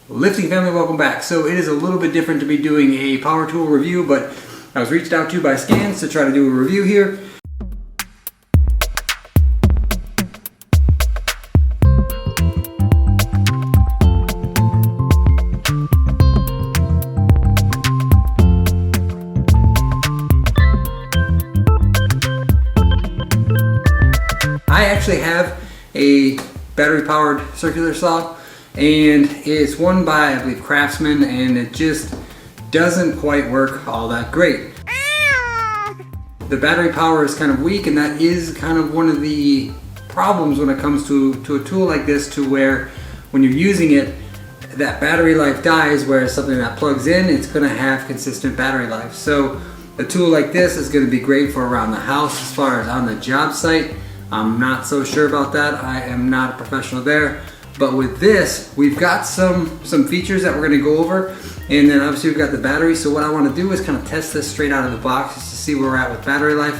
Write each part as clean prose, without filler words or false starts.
Lifting family, welcome back. So it is a little bit different to be doing a power tool review, but I was reached out to by Scans to try to do a review here. I actually have a battery powered circular saw, and it's one by, I believe, Craftsman, and it just doesn't quite work all that great. The battery power is kind of weak, and that is kind of one of the problems when it comes to a tool like this, to where when you're using it, that battery life dies, whereas something that plugs in, it's going to have consistent battery life. So a tool like this is going to be great for around the house. As far as on the job site, I'm not so sure about that. I am not a professional there. But with this, we've got some features that we're going to go over, and then obviously we've got the battery. So what I want to do is kind of test this straight out of the box just to see where we're at with battery life.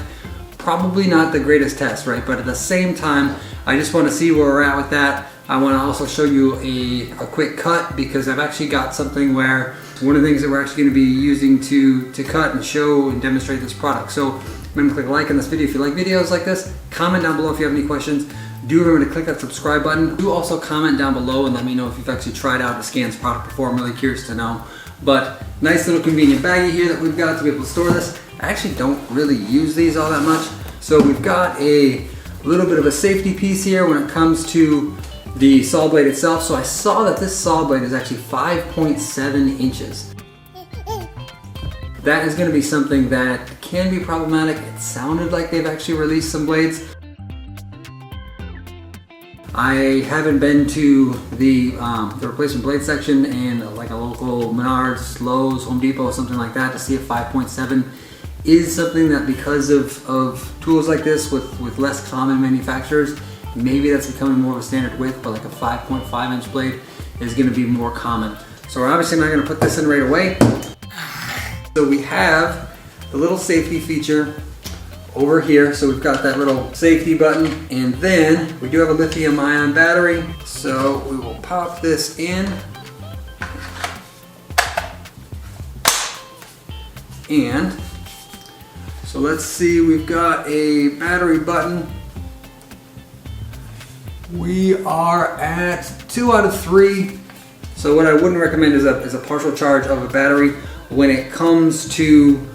Probably not the greatest test, right? But at the same time, I just want to see where we're at with that. I want to also show you a quick cut, because I've actually got something where one of the things that we're actually going to be using to cut and show and demonstrate this product. So remember to click like on this video if you like videos like this. Comment down below if you have any questions. Do remember to click that subscribe button. Do also comment down below and let me know if you've actually tried out the Scans product before. I'm really curious to know. But nice little convenient baggie here that we've got to be able to store this. I actually don't really use these all that much. So we've got a little bit of a safety piece here when it comes to the saw blade itself. So I saw that this saw blade is actually 5.7 inches. That is going to be something that can be problematic. It sounded like they've actually released some blades. I haven't been to the replacement blade section in like a local Menards, Lowe's, Home Depot, something like that, to see if 5.7 is something that, because of tools like this with less common manufacturers, maybe that's becoming more of a standard width, but like a 5.5 inch blade is going to be more common. So we're obviously not going to put this in right away. So we have the little safety feature over here. So we've got that little safety button, and then we do have a lithium ion battery. So we will pop this in. And so let's see, we've got a battery button. We are at 2 out of 3. So what I wouldn't recommend is a partial charge of a battery when it comes to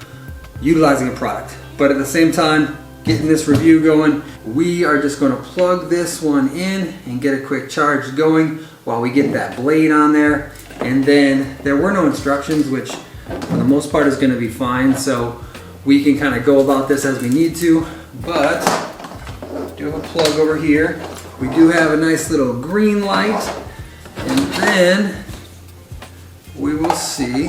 utilizing a product. But at the same time, getting this review going, we are just going to plug this one in and get a quick charge going while we get that blade on there. And then there were no instructions, which for the most part is going to be fine. So we can kind of go about this as we need to. But we do have a plug over here. We do have a nice little green light. And then we will see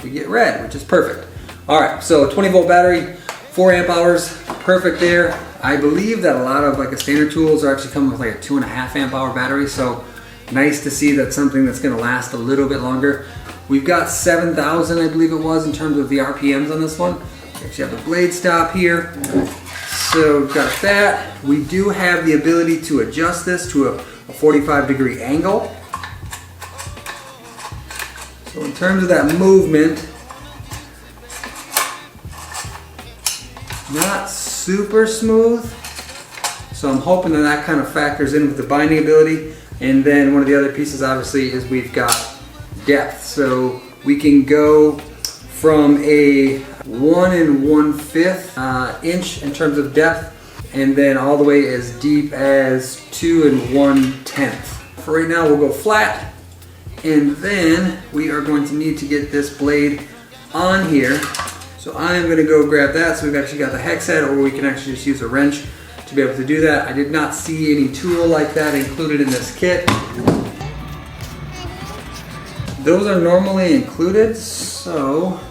we get red, which is perfect. All right, so 20 volt battery, 4 amp hours, perfect there. I believe that a lot of like a standard tools are actually coming with like a 2.5 amp hour battery, so nice to see that something that's gonna last a little bit longer. We've got 7,000, I believe it was, in terms of the RPMs on this one. We actually have the blade stop here. So we've got that. We do have the ability to adjust this to a 45-degree angle. So in terms of that movement, not super smooth. So I'm hoping that that kind of factors in with the binding ability. And then one of the other pieces obviously is we've got depth. So we can go from a 1 1/5 inch in terms of depth, and then all the way as deep as 2 1/10. For right now, we'll go flat. And then we are going to need to get this blade on here. So I'm going to go grab that. So we've actually got the hex head, or we can actually just use a wrench to be able to do that. I did not see any tool like that included in this kit. Those are normally included, so...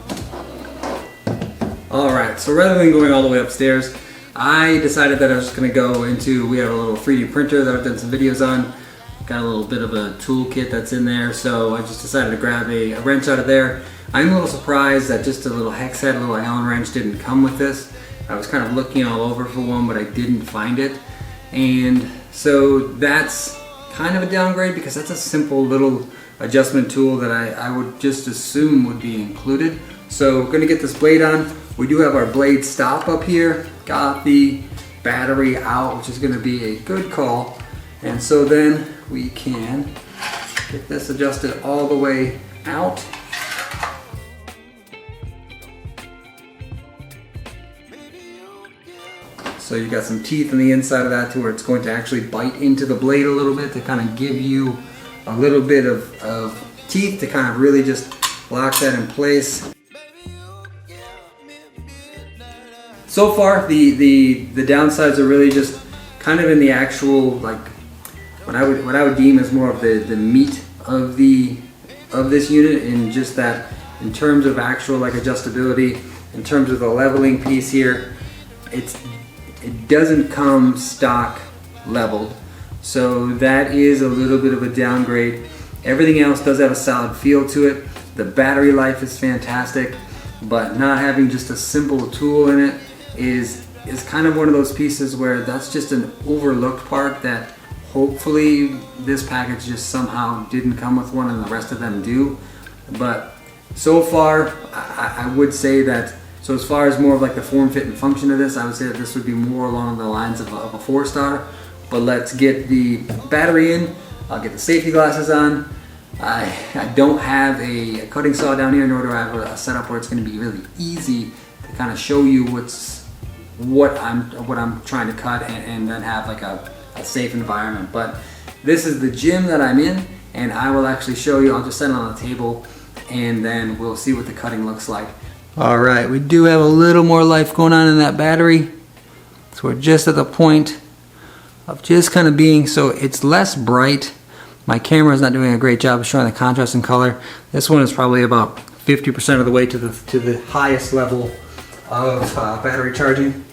Alright, so rather than going all the way upstairs, I decided that I was just going to go into, we have a little 3D printer that I've done some videos on. Got a little bit of a tool kit that's in there, so I just decided to grab a wrench out of there. I'm a little surprised that just a little hex head, a little Allen wrench didn't come with this. I was kind of looking all over for one, but I didn't find it. And so that's kind of a downgrade because that's a simple little adjustment tool that I would just assume would be included. So we're gonna get this blade on. We do have our blade stop up here. Got the battery out, which is gonna be a good call. And so then we can get this adjusted all the way out. So you got some teeth on the inside of that to where it's going to actually bite into the blade a little bit to kind of give you a little bit of teeth to kind of really just lock that in place. So far, the downsides are really just kind of in the actual, like, what I would deem as more of the meat of this unit, and just that in terms of actual like adjustability, in terms of the leveling piece here, it doesn't come stock leveled, so that is a little bit of a downgrade. Everything else does have a solid feel to it. The battery life is fantastic, but not having just a simple tool in it is kind of one of those pieces where that's just an overlooked part that hopefully this package just somehow didn't come with one and the rest of them do. But so far, I would say that, so as far as more of like the form, fit, and function of this, I would say that this would be more along the lines of a 4-star. But let's get the battery in. I'll get the safety glasses on. I don't have a cutting saw down here, nor do I have a setup where it's going to be really easy to kind of show you what I'm trying to cut and then have like a safe environment. But this is the gym that I'm in, and I will actually show you. I'll just set it on the table and then we'll see what the cutting looks like. All right, we do have a little more life going on in that battery, so we're just at the point of just kind of being, so it's less bright. My camera is not doing a great job of showing the contrast and color. This one is probably about 50% of the way to the highest level of battery charging.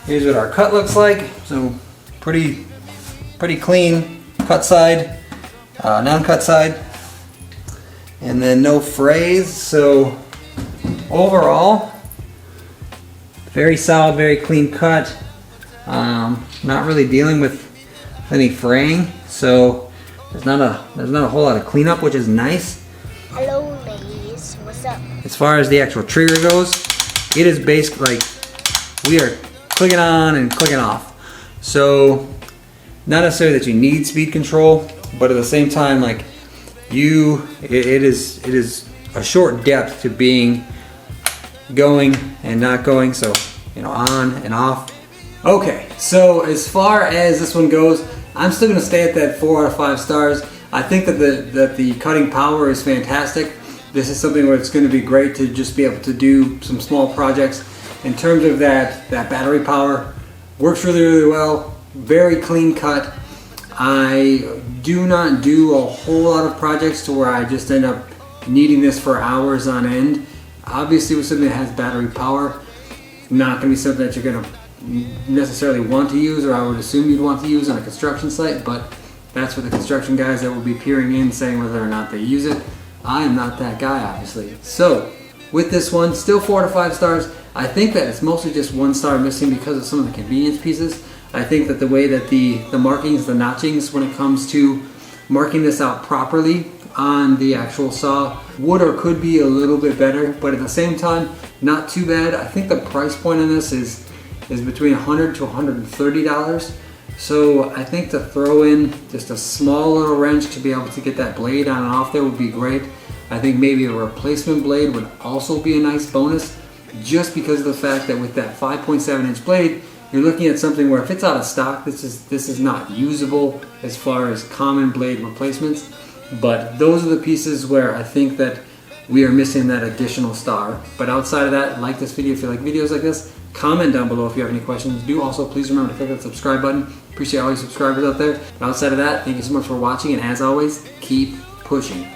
Here's what our cut looks like. So pretty clean cut side, non-cut side, and then no frays. So overall, very solid, very clean cut. Not really dealing with any fraying, so there's not a whole lot of cleanup, which is nice. Hello ladies, what's up? As far as the actual trigger goes, it is basically like we are clicking on and clicking off. So not necessarily that you need speed control, but at the same time, like it is a short depth to being going and not going. So, you know, on and off. Okay, so as far as this one goes, I'm still gonna stay at that 4 out of 5 stars. I think that the cutting power is fantastic. This is something where it's gonna be great to just be able to do some small projects. In terms of that battery power, works really well, very clean cut. I do not do a whole lot of projects to where I just end up needing this for hours on end. Obviously with something that has battery power, not gonna be something that you're gonna necessarily want to use, or I would assume you'd want to use on a construction site, but that's for the construction guys that will be peering in saying whether or not they use it. I am not that guy, obviously. So with this one, still 4 out of 5 stars. I think that it's mostly just 1 star missing because of some of the convenience pieces. I think that the way that the markings, the notchings, when it comes to marking this out properly on the actual saw, would or could be a little bit better, but at the same time, not too bad. I think the price point on this is between $100 to $130. So I think to throw in just a small little wrench to be able to get that blade on and off there would be great. I think maybe a replacement blade would also be a nice bonus, just because of the fact that with that 5.7-inch blade, you're looking at something where if it's out of stock, this is not usable as far as common blade replacements. But those are the pieces where I think that we are missing that additional star. But outside of that, like this video if you like videos like this. Comment down below if you have any questions. Do also please remember to click that subscribe button. Appreciate all you subscribers out there. But outside of that, thank you so much for watching, and as always, keep pushing.